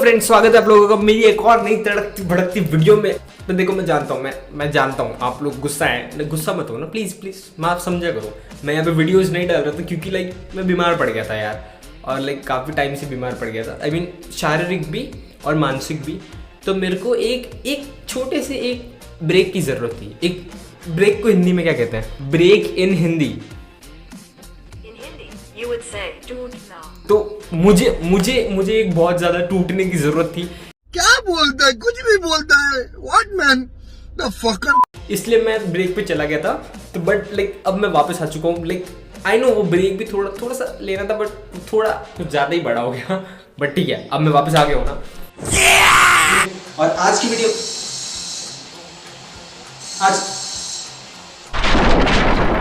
Friends, स्वागत है आप लोगों का मेरी एक और नई तड़कती भड़कती वीडियो में। तो देखो, मैं जानता हूँ मैं जानता हूँ आप लोग गुस्सा है, गुस्सा मत हो ना प्लीज़ प्लीज़, मैं आप समझा करो। मैं यहाँ पे वीडियोस नहीं डाल रहा था क्योंकि मैं बीमार पड़ गया था यार, और काफ़ी टाइम से बीमार पड़ गया था। आई मीन शारीरिक भी और मानसिक भी। तो मेरे को एक छोटे से एक ब्रेक की ज़रूरत थी। एक ब्रेक को हिंदी में क्या कहते हैं? Break in Hindi. तो मुझे एक बहुत ज्यादा टूटने की जरूरत थी। क्या बोलता है, कुछ भी बोलता है। What man the fucker? इसलिए मैं ब्रेक पे चला गया था। तो बट अब मैं वापस आ चुका हूँ। आई नो वो ब्रेक भी थोड़ा सा लेना था, बट थोड़ा कुछ ज्यादा ही बड़ा हो गया। बट ठीक है, अब मैं वापस आ गया हूँ ना। और आज की वीडियो आज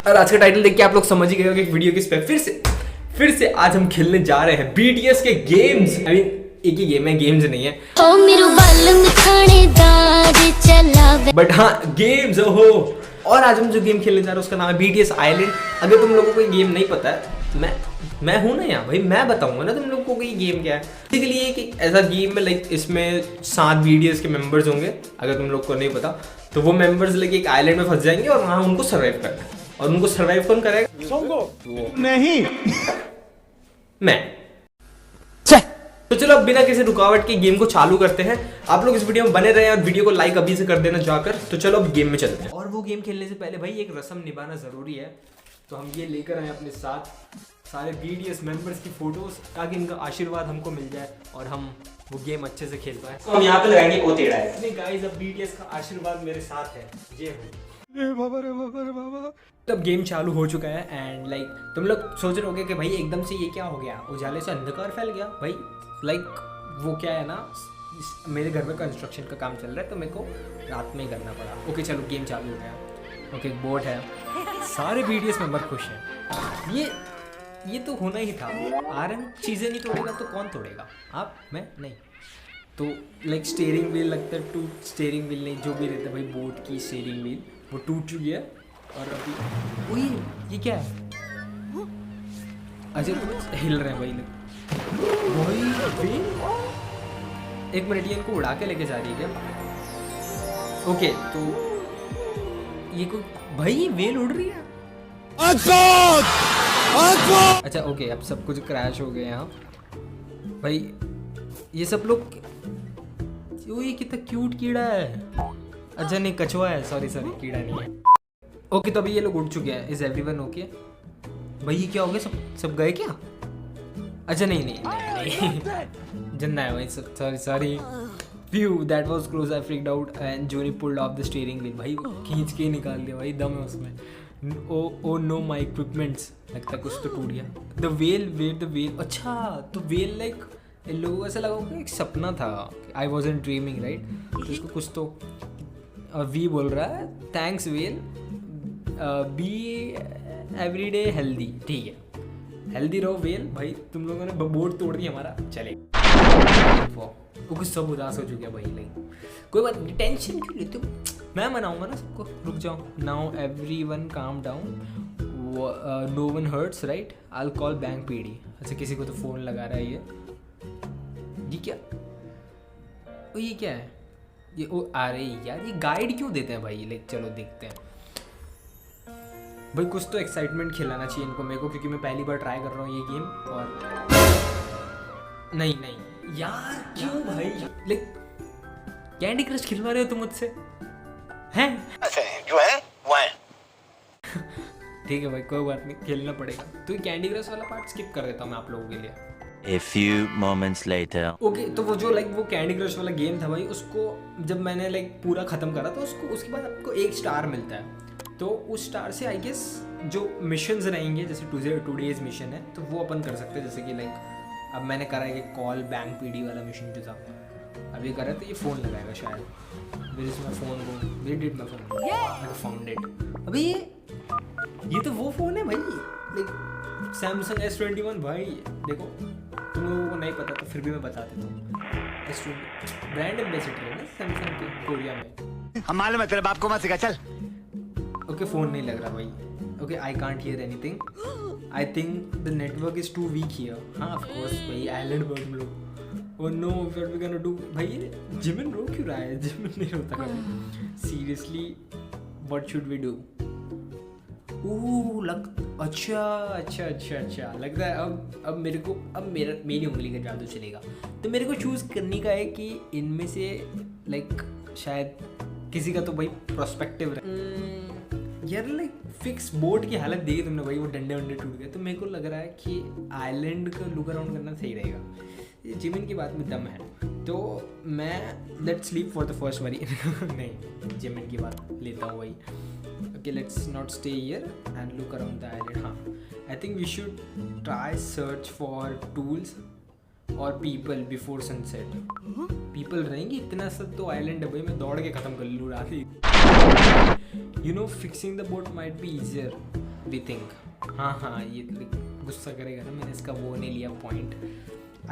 का टाइटल देख के आप लोग समझ ही गए हो कि वीडियो किस पे। फिर से आज हम खेलने जा रहे हैं BTS के गेम्स। आई मीन एक ही गेम है, गेम्स नहीं है। बट हाँ, गेम्स हो। और आज हम जो गेम खेलने जा रहे हैं उसका नाम है BTS आइलैंड। अगर तुम लोगों को ये गेम नहीं पता है, मैं हूं ना यहाँ भाई, मैं बताऊंगा ना तुम लोगों को ये गेम क्या है। बेसिकली ये कि ऐसा गेम है इसमें 7 BTS के मेंबर्स होंगे। अगर तुम लोग को नहीं पता तो वो मेंबर्स एक आइलैंड में फंस जाएंगे और वहाँ उनको सर्वाइव करना है। और उनको सर्वाइव कौन करेगा? नहीं मैं। तो चलो अब बिना किसी रुकावट के गेम को चालू करते हैं। आप लोग इस वीडियो में बने रहे और वीडियो को लाइक अभी से कर देना जाकर। तो चलो अब गेम में चलते हैं। और वो गेम खेलने से पहले भाई एक रस्म निभाना जरूरी है। तो हम ये लेकर आए अपने साथ सारे BTS मेंबर्स की फोटोज, ताकि इनका आशीर्वाद हमको मिल जाए और हम वो गेम अच्छे से खेल पाए। तो हम यहाँ पे लगाएंगे ओ टेढ़ा है। नहीं गाइस, अब BTS का आशीर्वाद मेरे साथ है। ये हो बाबा। तब गेम चालू हो चुका है एंड तुम लोग सोच रहे होगे कि भाई एकदम से ये क्या हो गया, उजाले से अंधकार फैल गया। भाई वो क्या है ना, मेरे घर में कंस्ट्रक्शन का काम चल रहा है तो मेरे को रात में ही करना पड़ा। ओके चलो गेम चालू हो गया। ओके बोर्ड है, सारे BTS मेंबर खुश हैं। ये तो होना ही था। आरएम चीज़ें नहीं तोड़ेगा तो कौन तोड़ेगा? आप? मैं? नहीं। तो स्टीयरिंग व्हील लगता है स्टीयरिंग व्हील नहीं, जो भी रहता है भाई बोट की स्टीयरिंग व्हील, वो टूट चुकी है। और अभी ओए ये क्या है? अच्छा हिल रहे हैं भाई लोग। एक मिनट, ये इनको उड़ा के लेके जा रही है क्या? ओके तो ये कोई भाई वेल उड़ रही है। अच्छा ओके, अब सब कुछ क्रैश हो गया यहाँ भाई। ये सब लोग, ये कितना क्यूट कीड़ा है। अच्छा नहीं, कछुआ है। सॉरी कीड़ा नहीं है। ओके तो अभी ये लोग उड़ चुके हैं। Is everyone okay? भाई ये क्या हो गया, सब गए क्या? अच्छा नहीं जिंदा है भाई सब। Sorry view that was close, I freaked out and Johnny pulled off the steering wheel. भाई खींच के निकाल दिया भाई, दम है उसमें। ओ नो माय इक्विपमेंट्स, लगता है कुछ तो टूट गया। The well. अच्छा तो वेल इन लोगों को ऐसा लगा कि एक सपना था। I wasn't dreaming right. तो इसको कुछ तो वी बोल रहा है, thanks well, be everyday healthy. ठीक है, हेल्दी रहो वेल। भाई तुम लोगों ने बोर्ड तोड़ दिया हमारा। चले वो कुछ सब उदास हो चुके हैं भाई। कोई बात नहीं, टेंशन क्यों लेते हो? मैं मनाऊंगा ना सबको। रुक जाओ। Now everyone calm down, no one hurts right, I will call bank PD। अच्छा किसी को तो फ़ोन लगा रहा है ये क्या? ओ ये क्या है? ये ओ आ रही यार, ये गाइड क्यों देते हैं भाई? चलो देखते हैं भाई। कुछ तो एक्साइटमेंट खिलाना चाहिए इनको मेरे को, क्योंकि मैं पहली बार ट्राई कर रहा हूँ ये गेम। और नहीं यार क्यों भाई? कैंडी क्रश खिलवा रहे हो तुम मुझसे हैं? जो है वो है। ठीक है भाई, कोई बात नहीं, खेलना पड़ेगा। तो कैंडी क्रश वाला पार्ट स्किप कर देता हूँ मैं आप लोगों के लिए। A few moments later. Okay तो वो जो वो कैंडी क्रश वाला गेम था भाई, उसको जब मैंने पूरा ख़त्म करा तो उसके बाद आपको 1 स्टार मिलता है। तो उस स्टार से आई गेस जो मिशंस रहेंगे, जैसे टूडेज मिशन है तो वो अपन कर सकते हैं। जैसे कि अब मैंने करा है कि कॉल बैंक PD वाला मिशन जो था, अभी करा तो ये फ़ोन लगाएगा शायद। Where is my phone? Where did my phone? I found it. अभी ये तो वो फ़ोन है भाई, Samsung S21 भाई। देखो तुम लोगों को नहीं पता तो फिर भी मैं बता देता हूँ। S20 ब्रांड एम्बेसडर है ना सैमसंग के कोरिया में। हम मालूम है, तेरे बाप को मत सिखा, चल। ओके फ़ोन नहीं लग रहा भाई। Okay I can't hear anything. I think the network is too weak here. हाँ ऑफ कोर्स भाई, आइलैंड पर हम लोग। oh no what we gonna do भाई जिमिन रो क्यों रहा है जिमिन नहीं रोता कभी seriously what should we do अच्छा लगता है अब मेरे को मेरी उंगली का जादू चलेगा तो मेरे को चूज करने का है कि इनमें से लाइक शायद किसी का तो भाई प्रोस्पेक्टिव यार लाइक फिक्स बोर्ड की हालत देखी तुमने भाई वो डंडे वंडे टूट गए तो मेरे को लग रहा है कि आइलैंड का लुक अराउंड करना सही रहेगा जिमिन की बात में दम है तो मैं let's sleep for the first worry नहीं जिमिन की बात लेता हूँ भाई okay let's not stay here and look around the island हाँ I think we should try search for tools or people before sunset people रहेंगे इतना सब तो island है भाई मैं दौड़ के ख़त्म कर लूँ रात ही you know fixing the boat might be easier we think हाँ ये गुस्सा करेगा ना मैंने इसका वो नहीं लिया point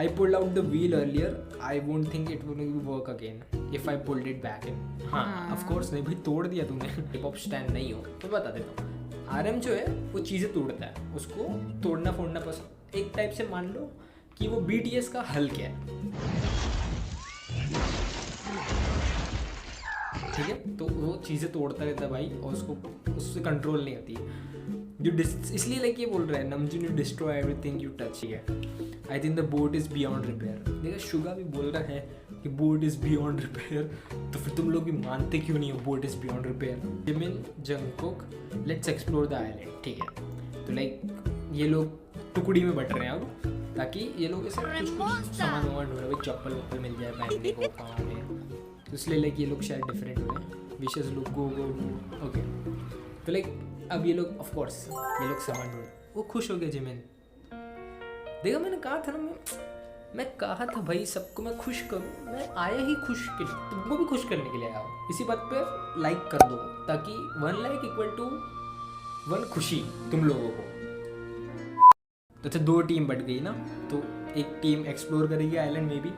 I pulled out the wheel earlier. I won't think it will work again if I pulled it back in. हाँ, of course नहीं भाई तोड़ दिया तूने. हिप हॉप स्टैंड नहीं हो तो बता देता हूँ. RM जो है वो चीज़ें तोड़ता है. उसको तोड़ना फोड़ना पसंद. एक टाइप से मान लो कि वो BTS का हल क्या है. ठीक है तो वो चीज़ें तोड़ता रहता है भाई और उसको उससे कंट्रोल नहीं होती है. जो इसलिए लाइक ये बोल रहा है Namjoon you destroy everything you touch है. I think the boat is beyond repair. देखा शुगा भी बोल रहा है कि बोट इज़ बियॉन्ड रिपेयर तो फिर तुम लोग भी मानते क्यों नहीं हो boat is beyond repair. Jimin Jungkook let's explore the island. ठीक है तो लाइक ये लोग टुकड़ी में बट रहे हैं अब ताकि ये लोग ऐसे कुछ सामान वामान ढूंढ रहे. चप्पल वप्पल मिल जाए पहनने को काम में तो इसलिए लाइक ये लोग शायद डिफरेंट हो रहे हैं. विशेष लोग गो ओके तो लाइक अब ये लोग ऑफ कोर्स ये लोग सामान ढूंढ. वो खुश हो गया जिमिन. देखा मैंने कहा था ना मैं कहा था भाई सबको मैं खुश करूँ. मैं आया ही खुश के लिए तुमको भी खुश करने के लिए आया हूँ. इसी बात पे लाइक कर दो ताकि 1 लाइक इक्वल टू 1 खुशी तुम लोगों को. तो अच्छा 2 टीम बट गई ना तो एक टीम एक्सप्लोर करेगी आइलैंड में भी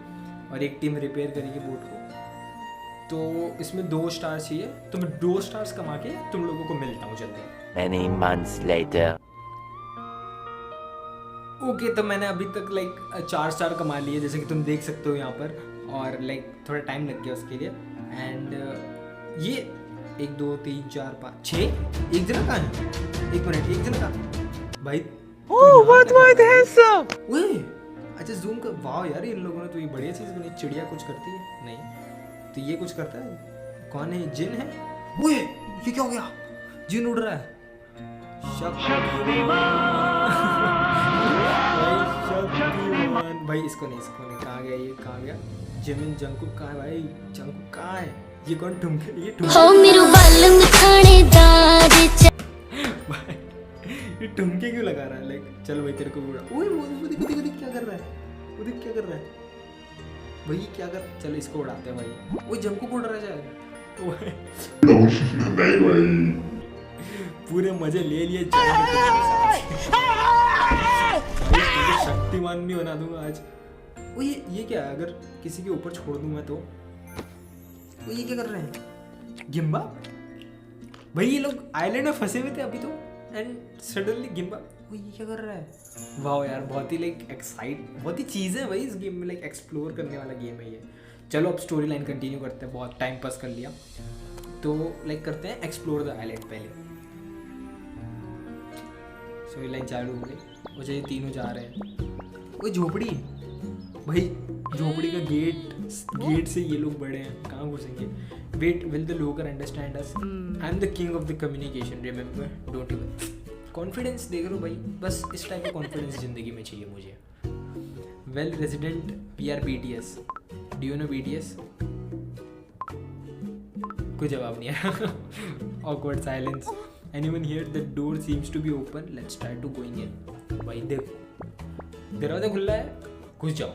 और एक टीम रिपेयर करेगी बोट को. तो इसमें 2 स्टार चाहिए तो मैं 2 स्टार्स कमा के तुम लोगों को मिलता हूँ जल्दी. Many months later. ओके तो मैंने अभी तक लाइक 4 स्टार कमा लिए जैसे कि तुम देख सकते हो यहाँ पर और लाइक थोड़ा टाइम लग गया उसके लिए. एंड ये 1 2 3 4 5 6 एक जना कहाँ है. 1 मिनट एक जना कहाँ भाई. ओए अच्छा जूम कर. वाह यार इन लोगों ने तो ये बढ़िया चीज़ बनी. चिड़िया कुछ करती है नहीं तो ये कुछ करता है. कौन है जिन है. ओए ये क्या हो गया. जिन उड़ रहा है. भाई इसको नहीं कहाँ गया ये कहाँ गया. जिमिन जंगकुक कहाँ है भाई. जंगकुक कहाँ है. ये कौन ठुमके ये ये ठुमके क्यों लगा रहा है. लाइक चलो भाई तेरे को उड़ा. ओए वो देख क्या कर रहा है. वो देख क्या कर रहा है भाई. क्या कर. चलो इसको उड़ाते हैं भाई. वो जंगकुक उड़ रहा है. पूरे मजे ले लिए. शक्तिमान नहीं बना दूंगा आज. वो ये क्या है. अगर किसी के ऊपर छोड़ दूं मैं तो वो ये क्या कर रहे हैं. गिम्बा भाई ये लोग आइलैंड में फंसे हुए थे अभी तो एंड सडनली गिम्बा. वो ये क्या कर रहा है. वाह यार बहुत ही लाइक एक्साइट बहुत ही चीज़ें भाई इस गेम में लाइक एक्सप्लोर करने वाला गेम है ये. चलो अब स्टोरी लाइन कंटिन्यू करते हैं. बहुत टाइम पास कर लिया तो लाइक करते हैं एक्सप्लोर द आइलैंड. पहले स्टोरी लाइन चालू हो गई. वो चाहिए तीनों जा रहे हैं. वो झोपड़ी भाई झोपड़ी का गेट से ये लोग बड़े हैं. कहाँ घुसेंगे. Wait will the locals understand us. I am the king of the communication remember don't even. Confidence देख लो भाई. बस इस टाइप का कॉन्फिडेंस ज़िंदगी में चाहिए मुझे. Well resident we are BTS. Do you know BTS. कोई जवाब नहीं है. Awkward silence. Anyone here? The door seems to be open. Let's try to going in. भाई देखो दरवाजा खुला है. घुस जाओ.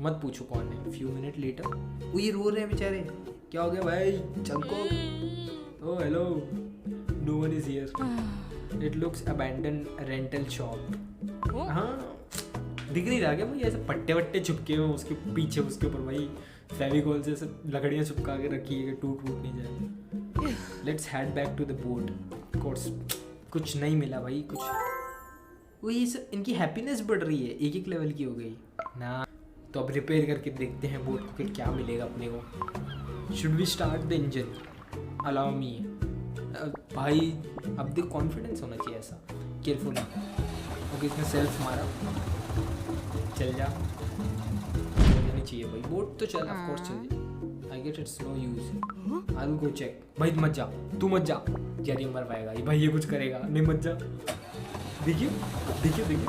मत पूछो कौन है. Few minutes later. वो ये रो रहे हैं बेचारे. क्या हो गया भाई. Jungkook. Oh hello. No one is here. It looks abandoned rental shop. हाँ दिख नहीं रहा क्या भाई. ऐसे पट्टे वट्टे चिपके हुए उसके पीछे उसके ऊपर भाई फेविकॉल से सब लकड़ियाँ चिपका के रखी है कि टूट नहीं जाए. Let's head back to the boat. Course कुछ नहीं मिला भाई कुछ. वो ये सब इनकी हैप्पीनेस बढ़ रही है. एक लेवल की हो गई ना. तो अब रिपेयर करके देखते हैं बोट को कि क्या मिलेगा अपने को। Should we start the engine, allow me. भाई अब देख कॉन्फिडेंस होना चाहिए ऐसा, केयरफुल। ओके इसने सेल्फ मारा, चल जा, नहीं चाहिए भाई बोट तो चल, ऑफ कोर्स चल जा। I get it's no use, I will go check. भाई मत जा, तू मत जा यार, ये मर पाएगा ये भाई, ये कुछ करेगा नहीं, मत जा। देखिए देखिए देखिए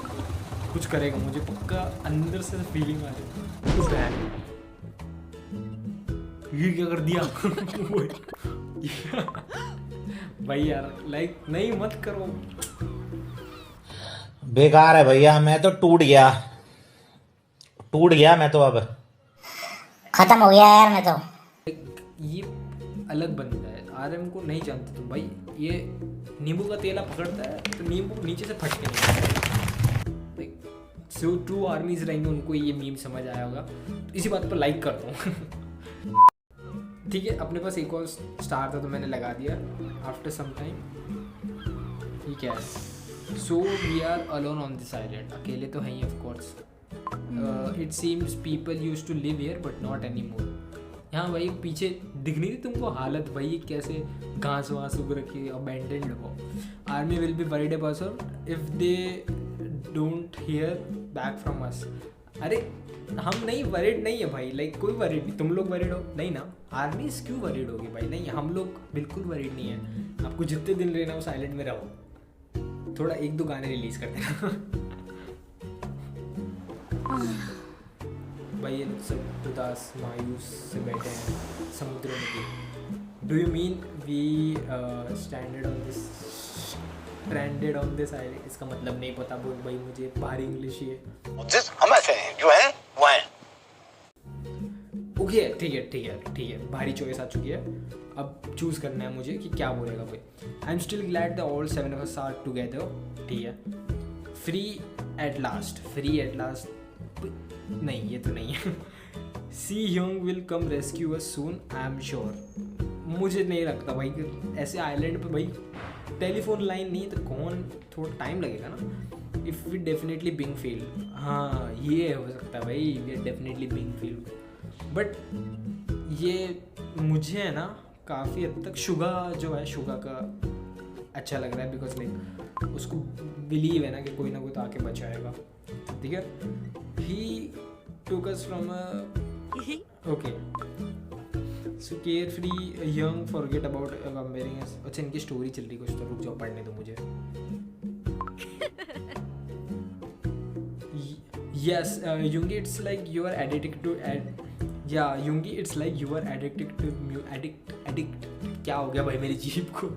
कुछ करेगा, मुझे पक्का अंदर से फीलिंग आ रही है। ये क्या कर दिया भाई यार लाइक नहीं मत करो, बेकार है भैया, मैं तो टूट गया मैं तो, अब खत्म हो गया यार मैं तो। ये अलग बंदा है, आरएम को नहीं जानते तुम भाई। ये नींबू का तेला पकड़ता है तो नींबू नीचे से फट के निकलता है। सो ट्रू आर्मीज रहेंगे, उनको ये मीम समझ आया होगा, तो इसी बात पर लाइक कर दो। ठीक है, अपने पास एक और स्टार था तो मैंने लगा दिया आफ्टर सम टाइम। ठीक है, so we are alone on this island, अकेले तो हैं ही of course. It seems people used to live here but not any more. यहाँ भाई पीछे दिख नहीं थी तुमको हालत भाई, कैसे घास वास उग रखी है, अबैंडन्ड हो। Army will be worried about us if they don't hear back from us. अरे हम नहीं वरीड नहीं है भाई, लाइक कोई वरीड नहीं। तुम लोग वरीड हो नहीं ना, आर्मी क्यों वरीड होगी भाई? नहीं, हम लोग बिल्कुल वरीड नहीं है। आपको जितने दिन रहना हो साइलेंट में रहो, थोड़ा एक दो गाने रिलीज कर देना। भाई ये लोग सब उदास मायूस से बैठे हैं समुद्र में। Do you mean we stranded on this island? इसका मतलब नहीं पता बोल भाई, मुझे बाहरी इंग्लिश ही है। जिस हम ऐसे हैं जो हैं वो हैं। ओके ठीक है, भारी चॉइस आ चुकी है। अब चूज करना है मुझे कि क्या बोलेगा कोई। I am still glad the all 7 of us are together। ठीक है, फ्री एट लास्ट नहीं, ये तो नहीं है। See hyung will come rescue us soon, I am sure. मुझे नहीं लगता भाई कि ऐसे आइलैंड पे भाई टेलीफोन लाइन नहीं तो कौन, थोड़ा टाइम लगेगा ना। If we definitely being field, हाँ ये हो सकता है भाई, we are definitely being field. But ये मुझे है ना काफ़ी हद तक शुगा जो है, शुगा का अच्छा लग रहा है, बिकॉज लाइक उसको बिलीव है ना कि कोई ना कोई तो आके बचाएगा। ठीक है, he took us from okay so carefree young forget about comparing us. अच्छा इनकी स्टोरी चल रही कुछ, तो रुक जाओ पढ़ने दो मुझे। Yes, Yungi, it's like you are addicted to Yungi, it's like you are addicted to addict क्या हो गया भाई मेरी जीभ को?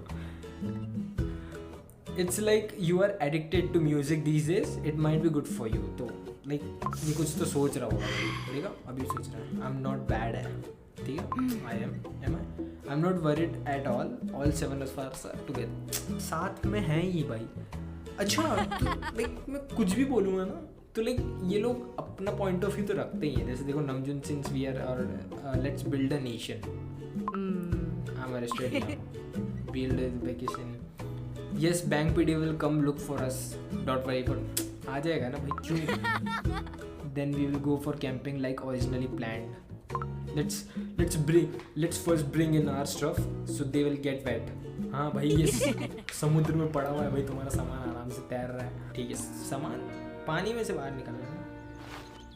It's like you are addicted to music these days. It might be good for you. तो like ये कुछ तो सोच रहा होगा भाई, ठीक है? अभी सोच रहा है I'm not bad है, ठीक है? am I? I'm not worried at all. All 7 of us are together. साथ में हैं ही भाई। अच्छा तो like मैं कुछ भी बोलूँगा ना तो लाइक ये लोग अपना पॉइंट ऑफ व्यू तो रखते ही हैं। जैसे देखो नमजून सिंस वी आर और let's build a nation, I am arrested now, build vacation, yes Bang PD will come look for us, don't worry for, आ जाएगा ना भाई क्यों? Then we will go for camping like originally planned, let's first bring in our stuff so they will get wet. हाँ भाई ये समुद्र में पड़ा हुआ है भाई, तुम्हारा सामान आराम से तैर रहा है, ठीक है? सामान पानी में से बाहर निकल रहा है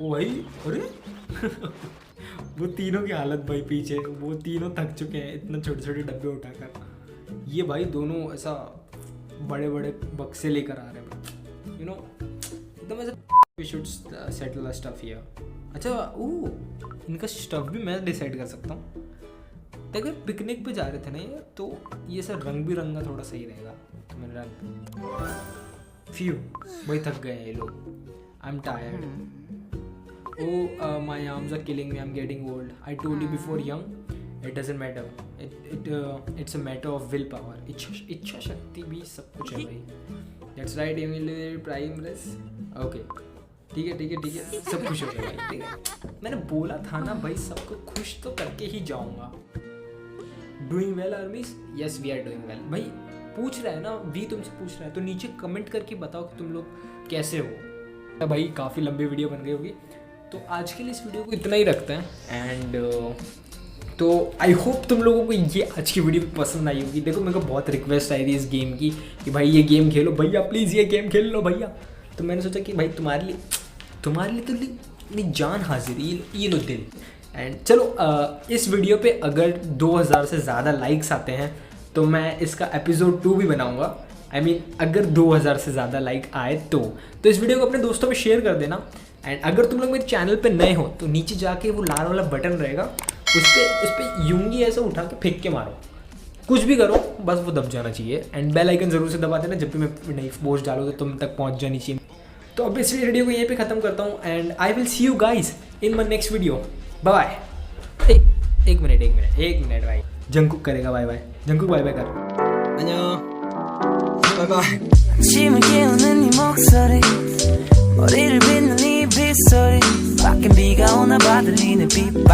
वो भाई। अरे वो तीनों की हालत भाई पीछे, वो तीनों थक चुके हैं इतना छोटे छोटे डब्बे उठाकर। ये भाई दोनों ऐसा बड़े बड़े बक्से लेकर आ रहे हैं, यू नो एकदम ऐसा। We should settle the stuff here. अच्छा इनका स्टफ भी मैं डिसाइड कर सकता हूँ। देखो पिकनिक पे जा रहे थे ना ये, तो ये सब रंग बिरंगा थोड़ा सही रहेगा, तो मैंने रंग फ्यू वही थक गए हैं ये लोग। I am tired, my arms are killing me, I am getting old, I told you before young it doesn't matter, it's a matter of will power, इच्छा शक्ति भी सब कुछ है भाई। That's right, you will prime race. Okay ठीक है सब खुश हो गए भाई, ठीक है? मैंने बोला था ना भाई सबको खुश तो करके ही जाऊँगा। Doing well armies, yes we are doing well. भाई पूछ रहा है ना, वी तुमसे पूछ रहा है, तो नीचे कमेंट करके बताओ कि तुम लोग कैसे हो। भाई काफ़ी लंबी वीडियो बन गई होगी, तो आज के लिए इस वीडियो को इतना ही रखते हैं एंड तो आई होप तुम लोगों को ये आज की वीडियो पसंद आई होगी। देखो मेरे को बहुत रिक्वेस्ट आई थी इस गेम की कि भाई ये गेम खेलो भैया, प्लीज़ ये गेम खेल लो भैया। तो मैंने सोचा कि भाई तुम्हारे लिए तो मेरी जान हाजिर, ये लो दिल। एंड चलो इस वीडियो पे अगर 2000 से ज़्यादा लाइक्स आते हैं तो मैं इसका एपिसोड 2 भी बनाऊँगा। I mean, अगर 2000 से ज़्यादा लाइक आए तो इस वीडियो को अपने दोस्तों में शेयर कर देना। एंड अगर तुम लोग मेरे चैनल पे नए हो तो नीचे जाके वो लाल वाला बटन रहेगा, उस पर यूंगी ऐसा उठा के फेंक के मारो, कुछ भी करो बस वो दब जाना चाहिए। एंड बेल आइकन ज़रूर से दबा देना, जब भी मैं नई पोस्ट डालूँ तो तुम तक पहुँच जानी चाहिए। तो अब इस वीडियो को यहीं पे ख़त्म करता हूँ and I will see you guys in my next video. Bye. एक मिनट भाई, जंकुक करेगा bye bye. Jungkook bye bye कर। 안녕। 바이바이. 아침을 깨우는 네 목소리 머리를 빗는 네 빗소리 밖엔 비가 오나 봐 들리는 빛